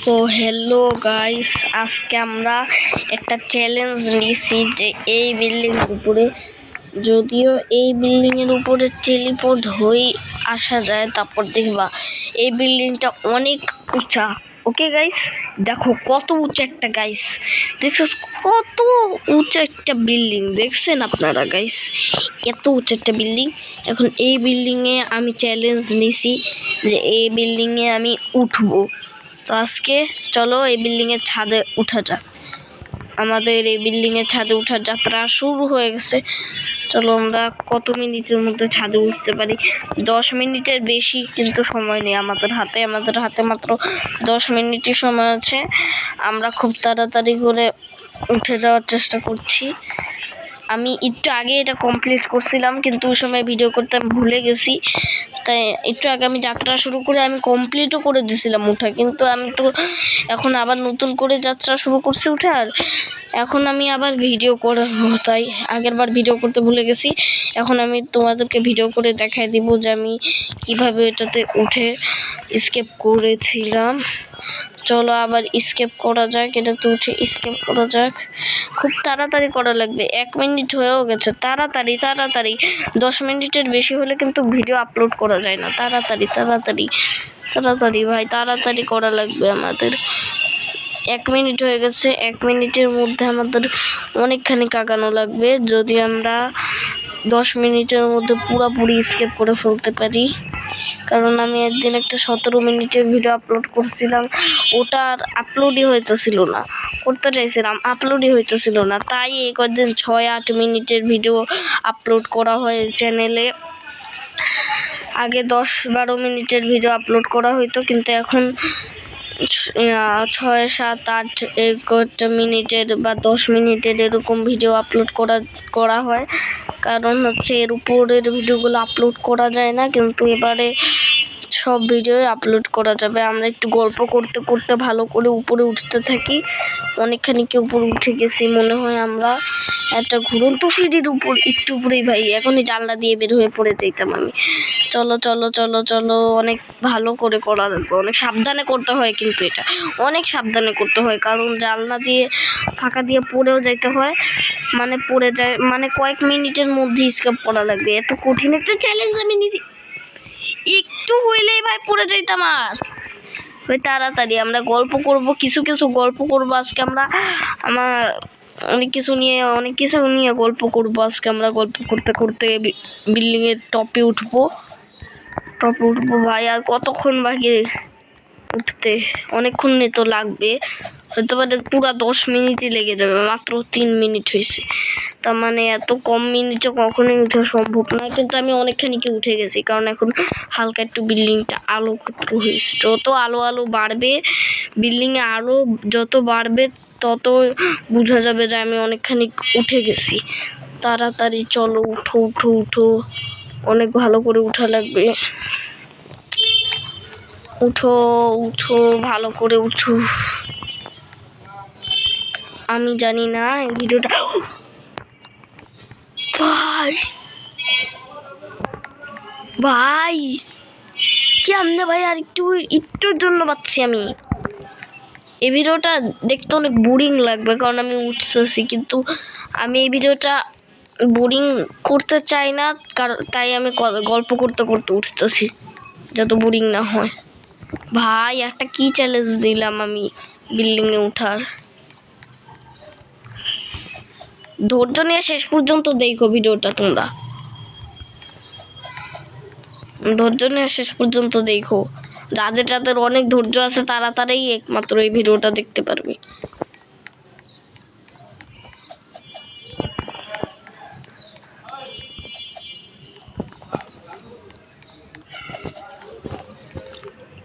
So hello guys, আজকে আমরা একটা চ্যালেঞ্জ নিয়েছি যে এই বিল্ডিংয়ের উপরে, যদিও এই বিল্ডিংয়ের উপরে টেলিপোর্ট হয়ে আসা যায়। তারপর দেখবা এই বিল্ডিংটা অনেক উঁচা। ওকে গাইস, দেখো কত উঁচা একটা, গাইস দেখছো কত উঁচা একটা বিল্ডিং, দেখছেন আপনারা গাইস? এত উঁচা একটা বিল্ডিং। এখন এই বিল্ডিংয়ে আমি চ্যালেঞ্জ নিছি যে এই বিল্ডিংয়ে আমি উঠবো। তো আজকে চলো এই বিল্ডিংয়ের ছাদে উঠা যাক। আমাদের এই বিল্ডিংয়ের ছাদে উঠার যাত্রা শুরু হয়ে গেছে। চলো আমরা কত মিনিটের মধ্যে ছাদে উঠতে পারি। 10 মিনিটের বেশি কিন্তু সময় নেই আমাদের হাতে মাত্র 10 মিনিটই সময় আছে। আমরা খুব তাড়াতাড়ি করে উঠে যাওয়ার চেষ্টা করছি। আমি একটু আগে এটা কমপ্লিট করছিলাম, কিন্তু ওই সময় ভিডিও করতে আমি ভুলে গেছি। তাই একটু আগে আমি যাত্রা শুরু করে আমি কমপ্লিটও করে দিয়েছিলাম উঠা, কিন্তু আমি তো এখন আবার নতুন করে যাত্রা শুরু করছি উঠে। আর এখন আমি আবার ভিডিও করবো, তাই আগের বার ভিডিও করতে ভুলে গেছি। এখন আমি তোমাদেরকে ভিডিও করে দেখাই দিব যে আমি কিভাবে এটাতে উঠে স্কেপ করেছিলাম। চলো আবার স্কেপ করা যাক, এটাতে উঠে স্কেপ করা যাক। খুব তাড়াতাড়ি করা লাগবে, 1 মিনিট হয়েও গেছে। তাড়াতাড়ি 10 মিনিটের বেশি হলে কিন্তু ভিডিও আপলোড করা যায় না। তাড়াতাড়ি ভাই, তাড়াতাড়ি করা লাগবে আমাদের। 1 মিনিট হয়ে গেছে, 1 মিনিটের মধ্যে আমাদের অনেকখানি কাগানো লাগবে যদি আমরা 10 মিনিটের মধ্যে পুরোপুরি স্কেপ করে ফেলতে পারি। কারণ আমি একদিন একটা 17 মিনিটের ভিডিও আপলোড করছিলাম, ওটা আর আপলোডই হইতেছিল না। করতে চাইছিলাম, আপলোডই হইতেছিল না। তাই এই কদিন 6-8 মিনিটের ভিডিও আপলোড করা হয় চ্যানেলে। আগে 10-12 মিনিটের ভিডিও আপলোড করা হইতো, কিন্তু এখন 6-7-8 মিনিটের বা 10 মিনিটের এরকম ভিডিও আপলোড করা হয়। কারণ হচ্ছে এর উপরের ভিডিওগুলো আপলোড করা যায় না, কিন্তু এবারে সব ভিডিও আপলোড করা যাবে। আমরা একটু গল্প করতে করতে ভালো করে উপরে উঠতে থাকি। অনেকখানি কি উপরে উঠে গেছি মনে হয়। আমরা একটা ঘুরন্ত সিঁড়ির উপর, একটু উপরেই ভাই, এখনই জানলা দিয়ে বের হয়ে পড়ে যেতাম আমি। চলো চলো চলো চলো, অনেক ভালো করে করা লাগবে, অনেক সাবধানে করতে হয়, কিন্তু এটা অনেক সাবধানে করতে হয়। কারণ জানলা দিয়ে ফাঁকা দিয়ে পড়েও যাইতে হয়, মানে পড়ে যায়, মানে কয়েক মিনিটের মধ্যে স্কেপ করা লাগবে। এত কঠিন একটা চ্যালেঞ্জ আমি নিজে, একটু হইলেই ভাই পড়ে যাইতাম। আর ভাই তাড়াতাড়ি আমরা গল্প করব, কিছু গল্প করবো আজকে আমরা। অনেক কিছু নিয়ে গল্প করবো আজকে আমরা। গল্প করতে করতে বিল্ডিংয়ের টপে উঠবো ভাই। আর কতক্ষণ বাকি উঠতে? অনেকক্ষণ তো লাগবে, হয়তো পারে পুরো 10 মিনিটই লেগে যাবে। মাত্র 3 মিনিট হয়েছে, তার মানে এত কম মিনিটে কখনোই উঠা সম্ভব না। কিন্তু আমি অনেকখানি কি উঠে গেছি, কারণ এখন হালকা একটু বিল্ডিংটা আলো হয়েছে। যত আলো বাড়বে বিল্ডিংয়ে, আলো যত বাড়বে তত বোঝা যাবে যে আমি অনেকখানি উঠে গেছি। তাড়াতাড়ি চলো, উঠো, অনেক ভালো করে উঠা লাগবে। উঠো ভালো করে উঠো। আমি জানি না এই ভিডিওটা ভাই কি আমনে ভাই, আর একটুর জন্য পাচ্ছি আমি। এই ভিডিওটা দেখতে অনেক বোরিং লাগবে, কারণ আমি উঠতেছি, কিন্তু আমি এই ভিডিওটা বোরিং করতে চাই না। তাই আমি গল্প করতে করতে উঠতেছি, যাতে বোরিং না হয়। ভাই একটা কি চ্যালেঞ্জ দিলাম আমি বিল্ডিংয়ে উঠার। ধৈর্য নিয়ে শেষ পর্যন্ত দেখো ভিডিওটা, তোমরা ধৈর্য নিয়ে শেষ পর্যন্ত দেখো। যাদের অনেক ধৈর্য আছে তাড়াতাড়ি একমাত্র এই ভিডিওটা দেখতে পারবে।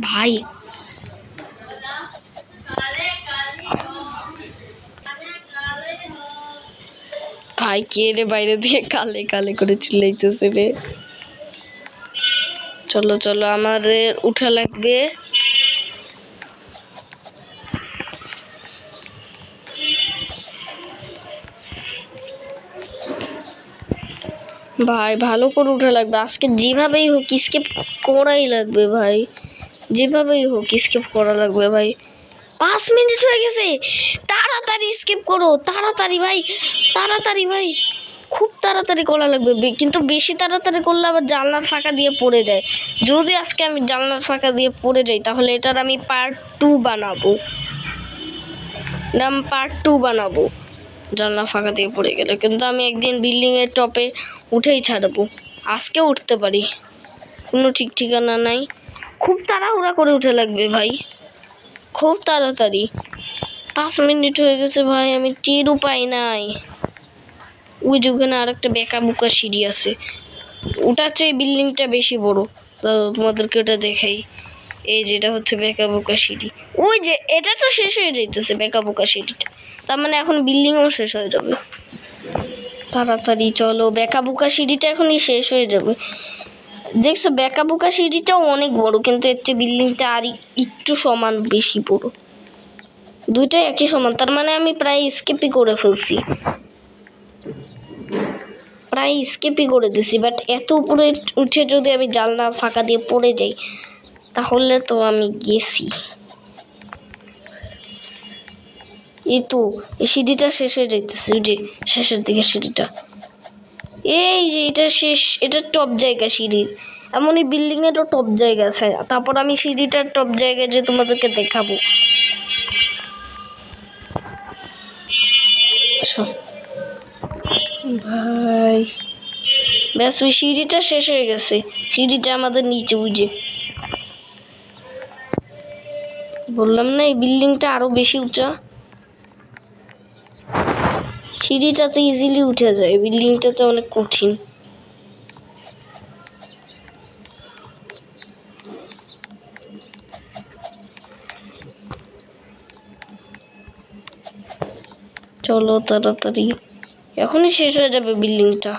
ভাই কে রে বাইরে দিয়ে কালে কালে করে চিল্লাইতেছে রে। চলো আমাদের উঠা লাগবে। ভাই ভালো করে উঠা লাগবে আজকে, যেভাবেই হোক স্কেপ করাই লাগবে ভাই, যেভাবেই হোক স্কেপ করা লাগবে ভাই। 5 মিনিট হয়ে গেছে, তাড়াতাড়ি স্কিপ করো, তাড়াতাড়ি ভাই, তাড়াতাড়ি ভাই, খুব তাড়াতাড়ি করা লাগবে। কিন্তু বেশি তাড়াতাড়ি করলে আবার জানলার ফাঁকা দিয়ে পড়ে যায়। যদি আজকে আমি জানলার ফাঁকা দিয়ে পড়ে যাই তাহলে এটার আমি পার্ট 2 বানাবো, পার্ট 2 বানাবো জানলা ফাঁকা দিয়ে পড়ে গেলে। কিন্তু আমি একদিন বিল্ডিংয়ের টপে উঠেই ছাড়বো, আজকে উঠতে পারি, কোনো ঠিক ঠিকানা নাই। খুব তাড়াহুড়া করে উঠে লাগবে ভাই, খুব তাড়াতাড়ি। 5 মিনিট হয়ে গেছে ভাই, আমি টেরও পাই নাই। ওই যে ওখানে আর একটা বেঁকা বুকা সিঁড়ি আছে, ওটার চেয়ে বিল্ডিংটা বেশি বড়। তোমাদেরকে ওটা দেখাই, এই যেটা হচ্ছে বেঁকা বুকা সিঁড়ি। ওই যে এটা তো শেষ হয়ে যাইতেছে বেঁকা বুকা সিঁড়িটা, তার মানে এখন বিল্ডিংও শেষ হয়ে যাবে। তাড়াতাড়ি চলো, বেঁকা বুকা সিঁড়িটা এখনই শেষ হয়ে যাবে। দেখছো বেঁকা বুকা সিঁড়িটাও অনেক বড়, কিন্তু এর চেয়ে বিল্ডিংটা আর একটু সমান বেশি বড়। দুইটাই একই সমান, তার মানে আমি প্রায় স্কিপই করে ফেলছি, প্রায় স্কিপই করে দিছি। বাট এত উপরে উঠে যদি আমি জানলা ফাঁকা দিয়ে পড়ে যাই তাহলে তো আমি গেছি। এই তো এই সিঁড়িটা শেষ হয়ে যাইতেছে, ওই যে শেষের দিকে সিঁড়িটা, এই যে এটা শেষ, এটা টপ জায়গা সিঁড়ির। এমনই বিল্ডিংয়েরও টপ জায়গা আছে। তারপর আমি সিঁড়িটার টপ জায়গায় যে তোমাদেরকে দেখাবো। ভাই ব্যাস ওই সিঁড়িটা শেষ হয়ে গেছে, সিঁড়িটা আমাদের নিচে বুঝে। বললাম না এই বিল্ডিংটা আরো বেশি উঁচা, সিঁড়িটাতে ইজিলি উঠে যায়, বিল্ডিংটাতে অনেক কঠিন। চলো তাড়াতাড়ি, এখনই শেষ হয়ে যাবে বিল্ডিংটা,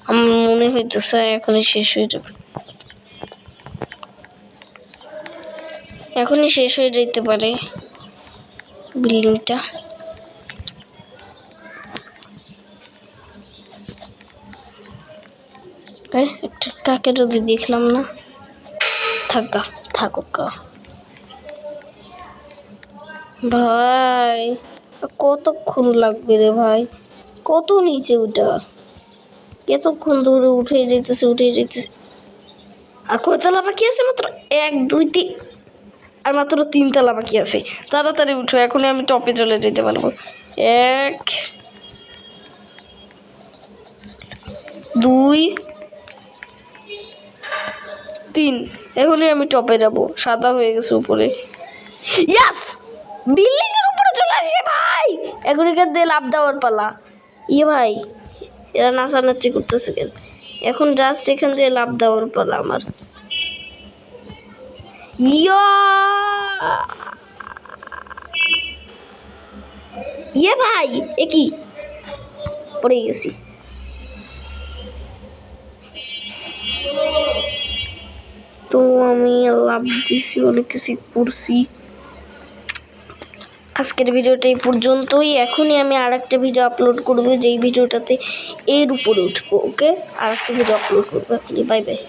আমার মনে হইতেছে এখনই শেষ হয়ে যাবে, এখনই শেষ হয়ে যেতে পারে বিল্ডিংটা। কাকে যদি দেখলাম না, থাকুক ভাই, কতক্ষণ লাগবে রে ভাই, কত নিচে উঠা, এতক্ষণ ধরে উঠে যেতেছে। আর কয়তলা বাকি আছে? মাত্র 1 2 3, আর মাত্র 3 তলা বাকি আছে। তাড়াতাড়ি উঠো, এখনই আমি টপে চলে যেতে পারবো। 1 2 3, এখনই আমি টপে যাব। সাদা হয়ে গেছে উপরে, ইয়াস, বিল্ডিং এর উপরে চলে আসে ভাই। এখন এখান দিয়ে লাফ দেওয়ার পালা। ভাই এরা নাচানাচি করতেছে কেন? এখন জাস্ট এখান দিয়ে লাফ দেওয়ার পালা আমার। ভাই এ কি, পড়ে গেছি। তো আমি লাভ দিছি, অনেক কিছু করছি। আজকের ভিডিওটা এই পর্যন্তই। এখনই আমি আরেকটা ভিডিও আপলোড করবো, যেই ভিডিওটাতে এর উপরে উঠবো। ওকে, আরেকটা ভিডিও আপলোড করবো এখনই। Bye bye.